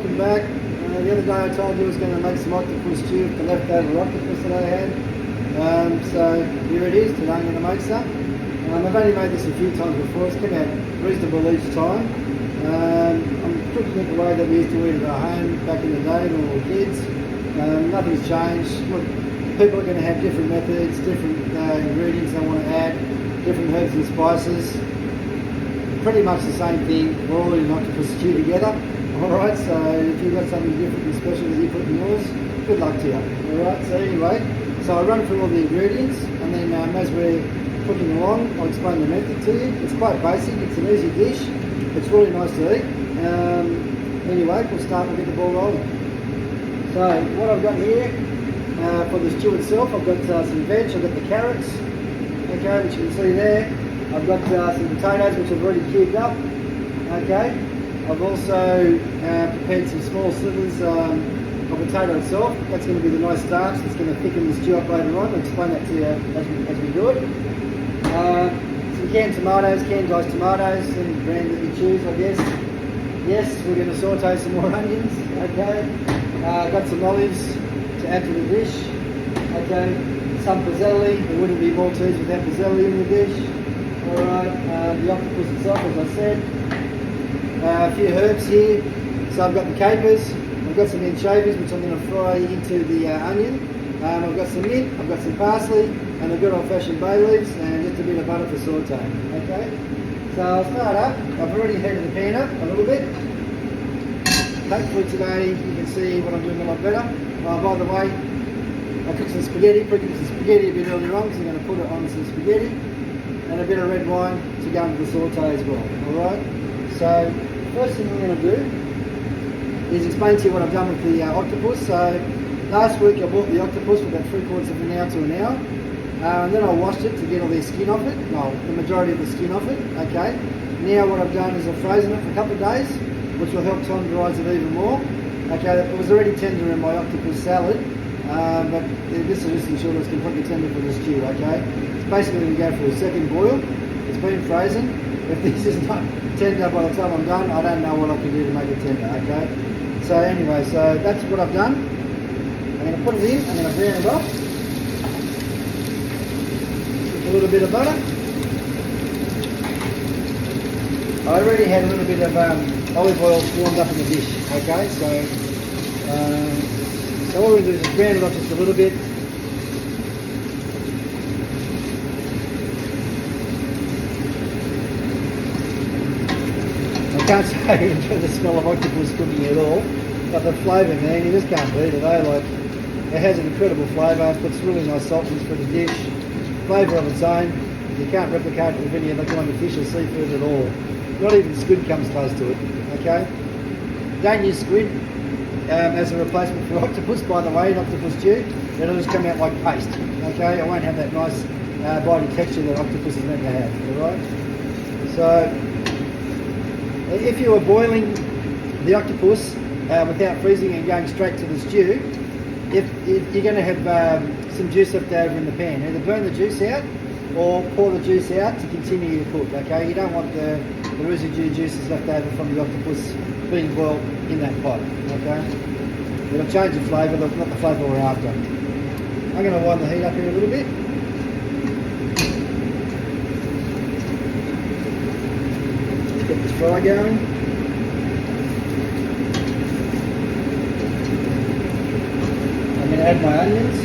welcome back. The other day I told you I was going to make some octopus stew with the leftover octopus that I had. So here it is, today I'm going to make some. I've only made this a few times before, it's come out reasonable each time. I'm cooking it the way that we used to eat at our home back in the day when we were kids. Nothing's changed. Look, people are going to have different methods, different ingredients they want to add, different herbs and spices. Pretty much the same thing. We're all eating octopus stew together. Alright, so if you've got something different and special that you put in yours, good luck to you. Alright, so anyway, so I'll run through all the ingredients and then as we're cooking along, I'll explain the method to you. It's quite basic, it's an easy dish. It's really nice to eat. Anyway, we'll start and get the ball rolling. So what I've got here for the stew itself, I've got some veg, I've got the carrots, okay, which you can see there. I've got some potatoes which I've already cubed up, okay. I've also prepared some small slivers of potato itself. That's going to be the nice starch that's going to thicken the stew up later on. I'll explain that to you as we do it. Some canned tomatoes, canned diced tomatoes, any brand that you choose, I guess. Yes, we're going to saute some more onions, okay. Got some olives to add to the dish, okay. Some pizzelli, there wouldn't be Maltese without pizzelli in the dish. Alright, the octopus itself, as I said. A few herbs here. So I've got the capers, I've got some anchovies which I'm going to fry into the onion. I've got some mint, I've got some parsley, and a good old-fashioned bay leaves, and just a bit of butter for sauteing. Okay. So I'll start up. I've already heated the pan up a little bit. Hopefully today you can see what I'm doing a lot better. By the way, I cooked some spaghetti, pre-cooked some spaghetti a bit earlier on, so I'm going to put it on some spaghetti. And a bit of red wine to go into the saute as well. Alright? So, first thing I'm going to do is explain to you what I've done with the octopus. So, last week I bought the octopus for about 3/4 of an hour to an hour. And then I washed it to get all the skin off it. Well, the majority of the skin off it. Okay? Now what I've done is I've frozen it for a couple of days, which will help tenderize it even more. Okay, it was already tender in my octopus salad. But this is just ensure it's completely tender for the stew, okay? It's basically going to go for a second boil. It's been frozen. If this is not tender by the time I'm done, I don't know what I can do to make it tender, okay? So anyway, so that's what I've done. I'm going to put it in, I'm going to brown it off. With a little bit of butter. I already had a little bit of olive oil warmed up in the dish, okay? So all we're going to do is just brown it off just a little bit. I can't say I enjoy the smell of octopus cooking at all, but the flavour, man, you just can't beat it, eh? Like, it has an incredible flavour, it puts really nice saltiness for the dish, flavour of its own. You can't replicate it with any other kind of fish or seafood at all. Not even squid comes close to it, okay? Don't use squid as a replacement for octopus, by the way, in octopus stew. It'll just come out like paste, okay? I won't have that nice body texture that octopus is meant to have, alright? So, if you were boiling the octopus without freezing and going straight to the stew, if you're going to have some juice left over in the pan, either burn the juice out or pour the juice out to continue to cook, okay? You don't want the residue juices left over from the octopus being boiled in that pot, okay? It'll change the flavour, not the flavour we're after. I'm going to wind the heat up here a little bit. Let's get this fry going. I'm going to add my onions.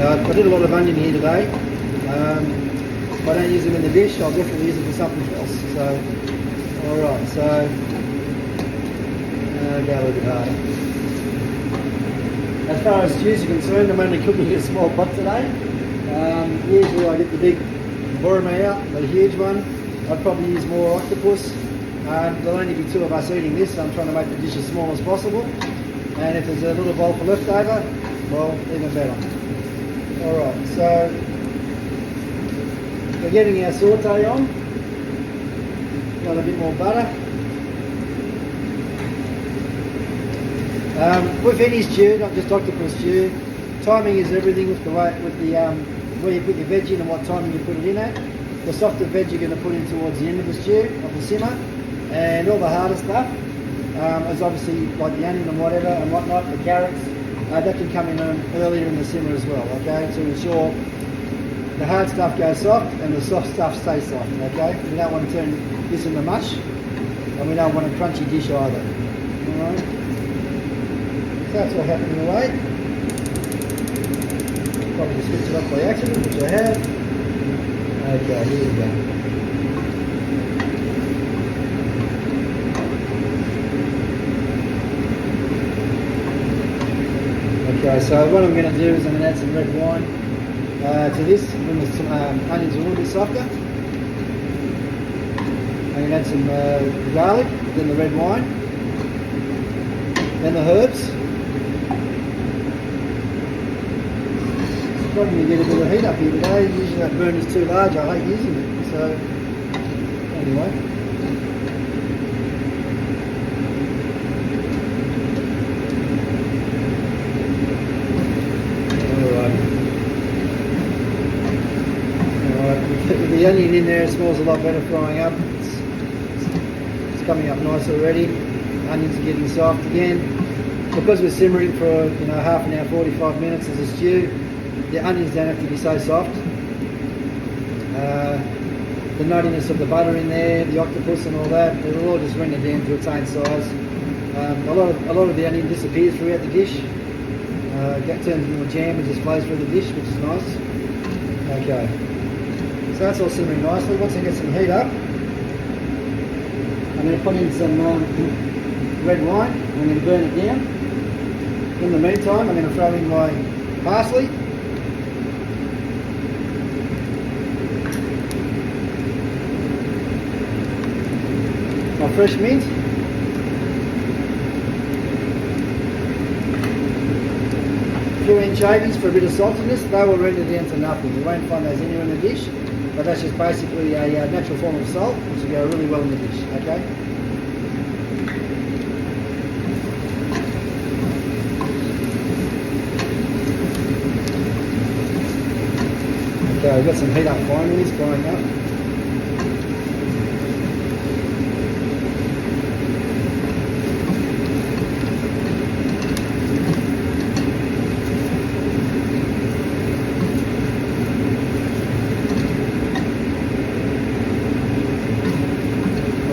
I did a lot of onion here today. If I don't use them in the dish, I'll definitely use them for something else. So, alright, so go a little bit harder. As far as stews are concerned, I'm only cooking a small pot today. Usually I get the big borama out, the huge one. I'd probably use more octopus. There'll only be 2 of us eating this, so I'm trying to make the dish as small as possible. And if there's a little bowl for leftover, well, even better. Alright, so we're getting our saute on. Got a bit more butter. With any stew, not just octopus stew, timing is everything with the way, where you put your veg in and what timing you put it in at. The softer veg you're going to put in towards the end of the stew, of the simmer, and all the harder stuff is obviously like the onion and whatever and whatnot, the carrots, that can come in earlier in the simmer as well, okay, to ensure the hard stuff goes soft and the soft stuff stays soft, okay? We don't want to turn this into mush, and we don't want a crunchy dish either, alright? So that's all happening away. Probably switch it off by accident, which I have. Okay, here we go. Okay, so what I'm going to do is I'm going to add some red wine to this when the onions are a little bit softer. I'm going to add some garlic, then the red wine, then the herbs. Probably going to get a bit of heat up here today. Usually that burner's too large, I hate using it. So, anyway. With the onion in there, it smells a lot better frying up. It's coming up nice already. Onions are getting soft again. Because we're simmering for half an hour, 45 minutes as a stew, the onions don't have to be so soft. The nuttiness of the butter in there, the octopus and all that, it'll all just bring it down to its own size. A lot of the onion disappears throughout the dish. Turns into a jam and just flows through the dish, which is nice. Okay. So that's all simmering nicely. Once I get some heat up, I'm going to put in some red wine. I'm going to burn it down. In the meantime, I'm going to throw in my parsley. My fresh mint. A few anchovies for a bit of saltiness. They will render down to nothing. You won't find those anywhere in the dish. But that's just basically a natural form of salt, which will go really well in the dish, okay? Okay, we've got some heat up finally, it's frying up.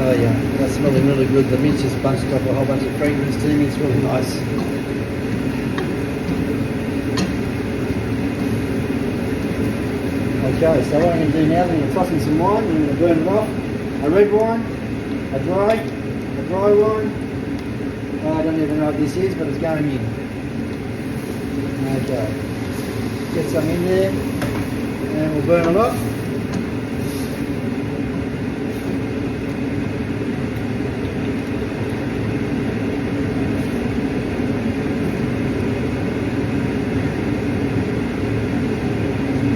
Oh yeah, that's smelling really good. The mint's just bunched up a whole bunch of fragrance to me. It's really nice. Okay, so what I'm going to do now is I'm going to toss in some wine. I'm going to burn it off. A red wine, a dry wine. I don't even know what this is, but it's going in. Okay, get some in there, and we'll burn it off.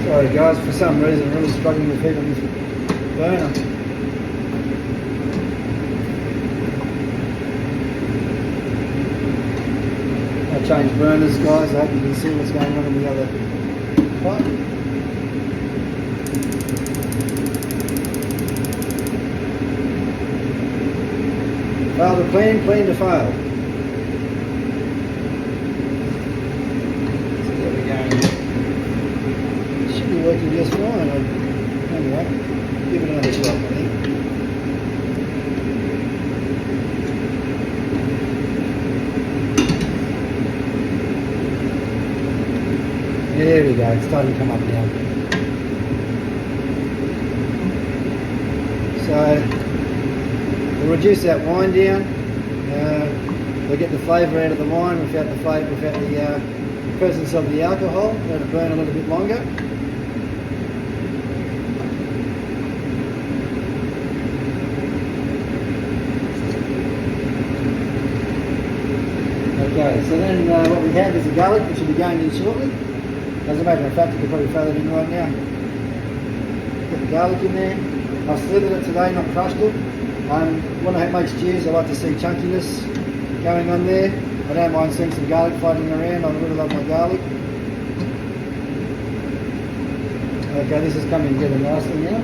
Sorry guys, for some reason I'm really struggling with heat on this burner. I changed burners guys, I hope you can see what's going on in the other pot. Fail to plan, plan to fail. Working just fine. Anyway, give it another shot, I think. There we go, it's starting to come up now. So, we'll reduce that wine down. We'll get the flavour out of the wine without the presence of the alcohol. Let it burn a little bit longer. Okay, so then what we have is the garlic, which will be going in shortly. As a matter of fact, you can probably throw that in right now. Put the garlic in there. I've slithered it today, not crushed it. When I make stews, I like to see chunkiness going on there. I don't mind seeing some garlic floating around. I really love my garlic. Okay, this is coming together nicely now,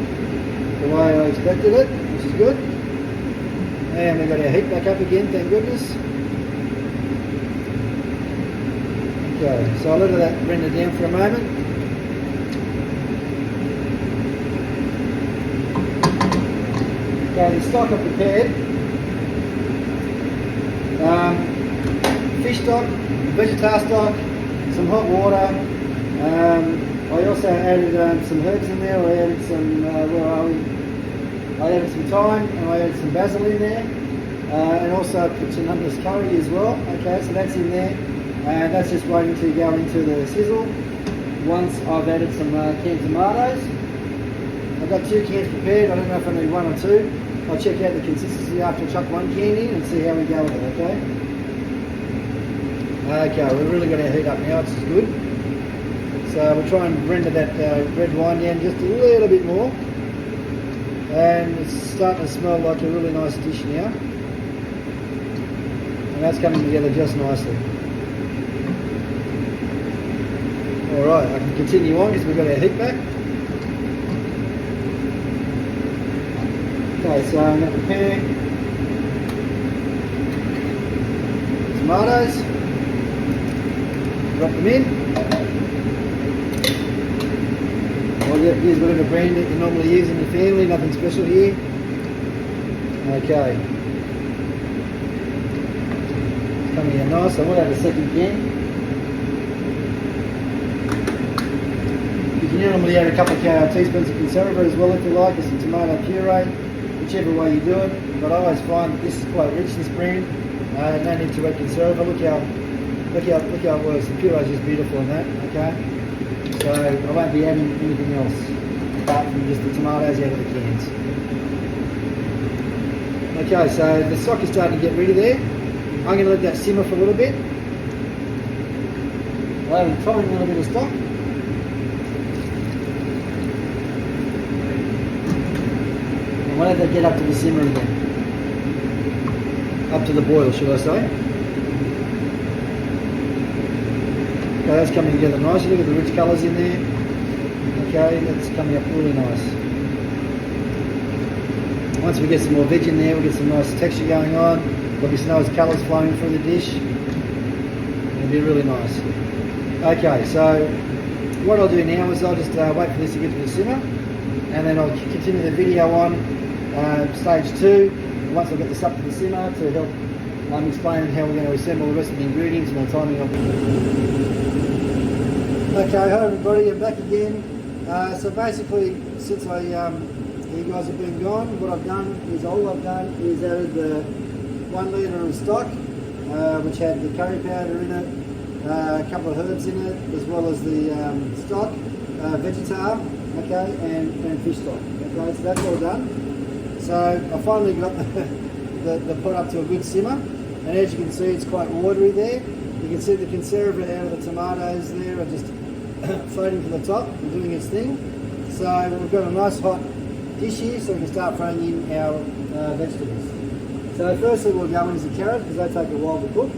the way I expected it, which is good. And we've got our heat back up again, thank goodness. Okay, so I'll let that render down for a moment. Okay, the stock I've prepared. Fish stock, vegetar stock, some hot water. I also added some herbs in there. I added some, where are we? I added some thyme and I added some basil in there. And also put some numbers curry as well. Okay, so that's in there. And that's just waiting to go into the sizzle. Once I've added some canned tomatoes. I've got 2 cans prepared. I don't know if I need 1 or 2. I'll check out the consistency after I chuck 1 can in and see how we go with it, okay? Okay, we've really got our heat up now, which is good. So we'll try and render that red wine down just a little bit more. And it's starting to smell like a really nice dish now. And that's coming together just nicely. Alright, I can continue on because we've got our heat back. Okay, so I'm going to prepare tomatoes, drop them in. I'll use whatever brand that you normally use in your family, nothing special here. Okay. It's coming in nice, I will have a second can. You can normally add a couple of teaspoons of conserva as well if you like, or some tomato puree. Whichever way you do it, but I always find that this is quite rich, this brand. No need to add conserva. Look how it works. The puree is just beautiful in that. Okay, so I won't be adding anything else apart from just the tomatoes out of the cans. Okay, so the stock is starting to get ready there. I'm going to let that simmer for a little bit. I'll add a tiny little bit of stock. Why don't they get up to the simmer again? Up to the boil, should I say? Okay, that's coming together nicely. Look at the rich colours in there. Okay, that's coming up really nice. Once we get some more veg in there, we'll get some nice texture going on. There'll be some nice colours flowing through the dish. It'll be really nice. Okay, so what I'll do now is I'll just wait for this to get to the simmer, and then I'll continue the video on stage 2, once I get this up to the simmer to help explain how we're going to assemble the rest of the ingredients and the timing of it. Okay, hi everybody, I'm back again. So basically, since you guys have been gone, what I've done is added the 1 litre of stock, which had the curry powder in it, a couple of herbs in it, as well as the stock, vegetar, okay, and fish stock. Okay, so that's all done. So I finally got the pot up to a good simmer, and as you can see, it's quite watery there. You can see the conserva out of the tomatoes there are just floating to the top and doing its thing. So we've got a nice hot dish here, so we can start throwing in our vegetables. So firstly we'll go into the carrot because they take a while to cook.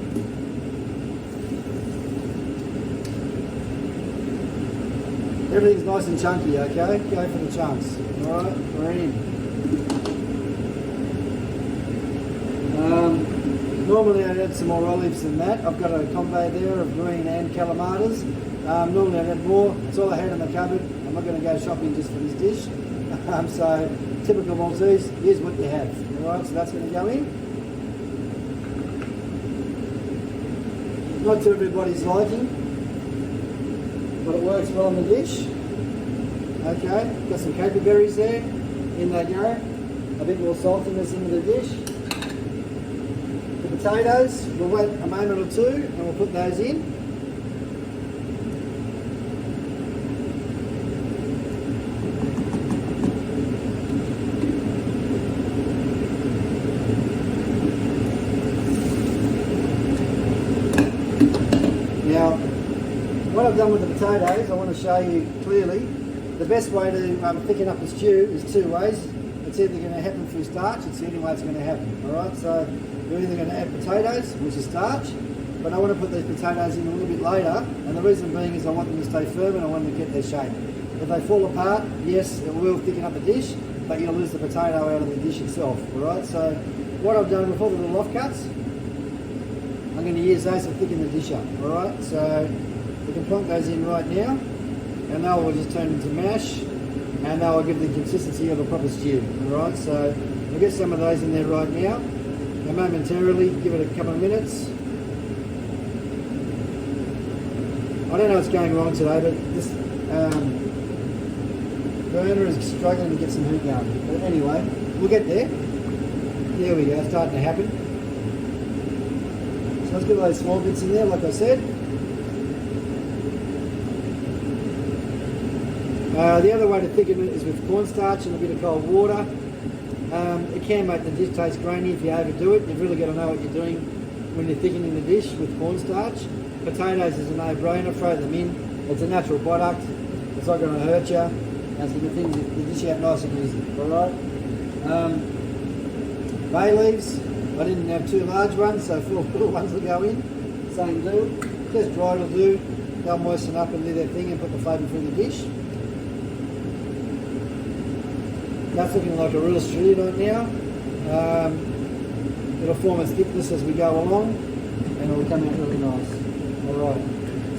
Everything's nice and chunky, okay? Go for the chunks. Alright, we're in. Normally I'd add some more olives than that. I've got a combo there of green and calamaters. Normally I'd add more. It's all I had in the cupboard. I'm not going to go shopping just for this dish. So typical Maltese, here's what you have. Alright, so that's going to go in. Not to everybody's liking, but it works well on the dish. Okay, got some caper berries there. In they go. A bit more saltiness into the dish. The potatoes, we'll wait a moment or two and we'll put those in. Now, what I've done with the potatoes, I want to show you clearly. The best way to thicken up a stew is 2 ways. It's either going to happen through starch, it's the only way it's going to happen. Alright, so you're either going to add potatoes, which is starch, but I want to put these potatoes in a little bit later, and the reason being is I want them to stay firm and I want them to get their shape. If they fall apart, yes, it will thicken up the dish, but you'll lose the potato out of the dish itself, alright? So what I've done with all the little offcuts, I'm going to use those to thicken the dish up, alright? So we can plonk those in right now, and they will just turn into mash, and they will give the consistency of a proper stew, alright? So we'll get some of those in there right now, and momentarily give it a couple of minutes. I don't know what's going wrong today, but this burner is struggling to get some heat going. But anyway, we'll get there. There we go, it's starting to happen. So let's get those small bits in there, like I said. The other way to thicken it is with cornstarch and a bit of cold water. It can make the dish taste grainy if you overdo it. You've really got to know what you're doing when you're thickening the dish with cornstarch. Potatoes is a no-brainer, throw them in. It's a natural product. It's not going to hurt you. And it's going to thin the dish out nice and easy. Alright? Bay leaves. I didn't have 2 large ones, so 4 little ones will go in. Same deal. Just dry will do. They'll moisten up and do their thing and put the flavour through the dish. That's looking like a real stew right now. It'll form its thickness as we go along, and it'll come out really nice. Alright,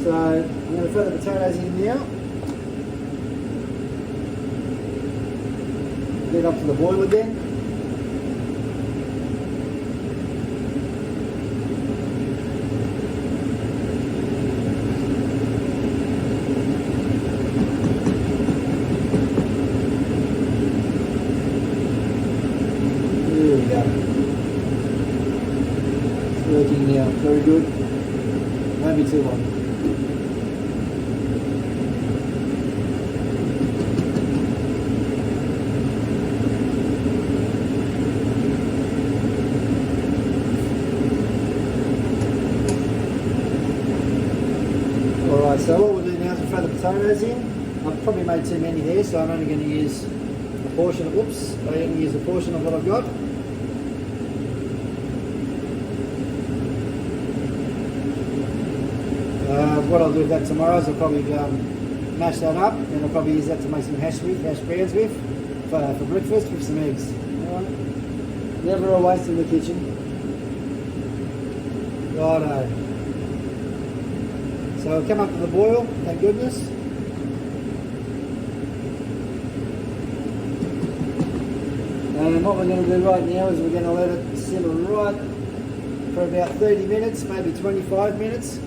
so I'm going to throw the potatoes in now. Get up to the boil again. There we go. It's working now, very good. Won't be too long. Alright, so what we'll do now is we'll throw the potatoes in. I've probably made too many there, so I'm only going to use a portion of, I'm going to use a portion of what I've got. What I'll do with that tomorrow is I'll probably mash that up, and I'll probably use that to make some hash browns with for breakfast with some eggs. Alright? Never a waste in the kitchen. Righto. So it'll come up to the boil, thank goodness. And what we're going to do right now is we're going to let it simmer right for about 30 minutes, maybe 25 minutes.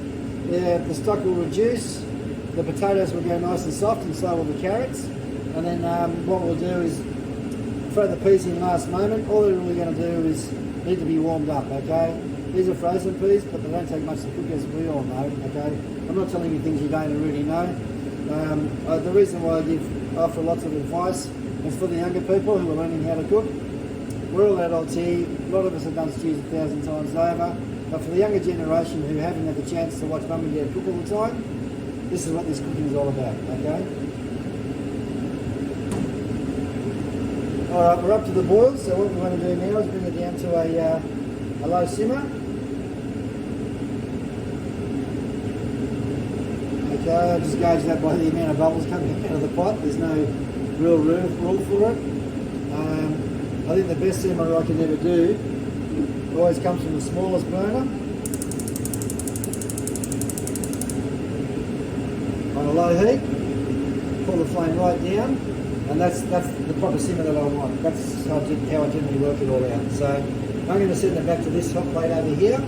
The stock will reduce, the potatoes will go nice and soft, and so will the carrots. And then what we'll do is throw the peas in last moment. All they're really going to do is need to be warmed up, okay? These are frozen peas, but they don't take much to cook, as we all know, okay? I'm not telling you things you don't already know. The reason why I offer lots of advice is for the younger people who are learning how to cook. We're all adults here. A lot of us have done stews 1,000 times over. But for the younger generation who haven't had the chance to watch Mum and Dad cook all the time, this is what this cooking is all about, okay? Alright, we're up to the boil, so what we want to do now is bring it down to a low simmer. Okay, I'll just gauge that by the amount of bubbles coming out of the pot. There's no real rule for it. I think the best simmer I can ever do always comes from the smallest burner on a low heat. Pull the flame right down, and that's the proper simmer that I want. That's how I generally work it all out. So I'm going to send it back to this hot plate over here.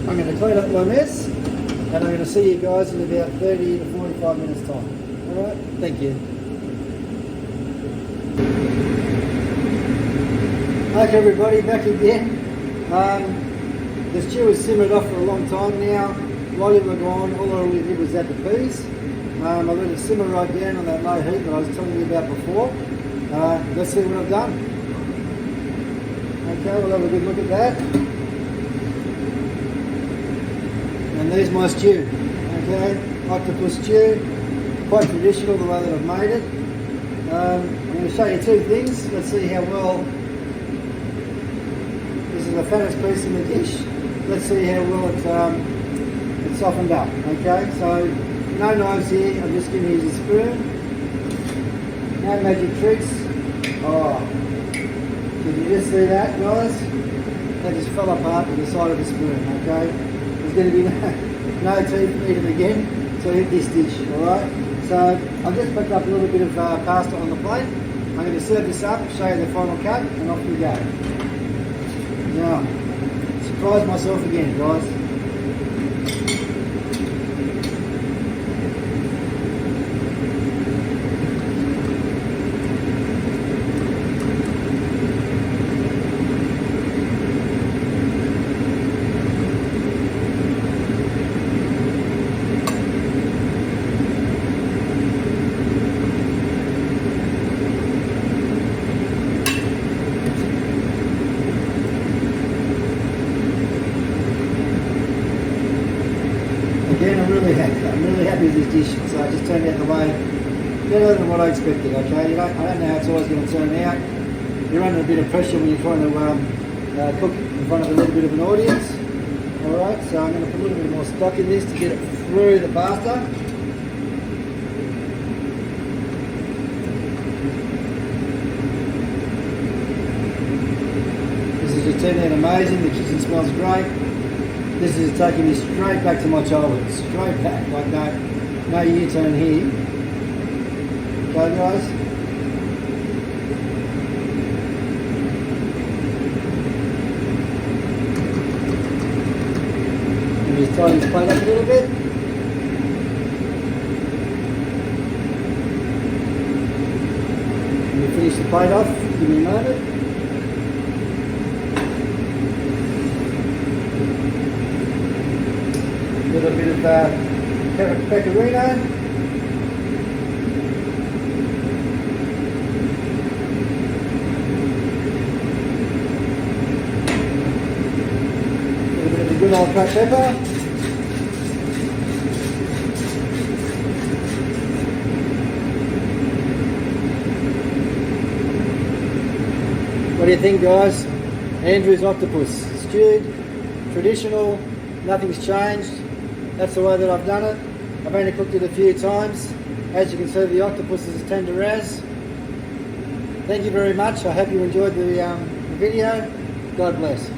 I'm going to clean up my mess, and I'm going to see you guys in about 30 to 45 minutes time. Alright, thank you. Okay everybody, back again. The stew has simmered off for a long time now. While you were gone, all I really did was add the peas. I let it simmer right down on that low heat that I was telling you about before. Let's see what I've done. Okay, we'll have a good look at that. And there's my stew. Okay, octopus stew. Quite traditional the way that I've made it. I'm going to show you 2 things. Let's see how well. This is the fattest piece in the dish. Let's see how well it softened up. Okay, so no knives here. I'm just going to use a spoon. No magic tricks. Oh, did you just see that, guys? That just fell apart with the side of the spoon. Okay, there's going to be no teeth needed again to eat this dish. All right. So I've just picked up a little bit of pasta on the plate. I'm going to serve this up, show you the final cut, and off we go. Now, surprise myself again, guys. Again, I'm really happy with this dish. So it just turned out the way better than what I expected. Okay, I don't know how it's always going to turn out. You're under a bit of pressure when you're trying to cook in front of a little bit of an audience. All right, so I'm going to put a little bit more stock in this to get it through the pasta. This is just turning out amazing. The kitchen smells great. This is taking me straight back to my childhood, straight back, like no U-turn here. Okay, guys? Let me just tidy this plate up a little bit. Let me finish the plate off, give me a moment. A little bit of pecorino. A little bit of the good old cracked pepper. What do you think, guys? Andrew's octopus, stewed, traditional, nothing's changed. That's the way that I've done it. I've only cooked it a few times. As you can see, the octopus is as tender as. Thank you very much. I hope you enjoyed the video. God bless.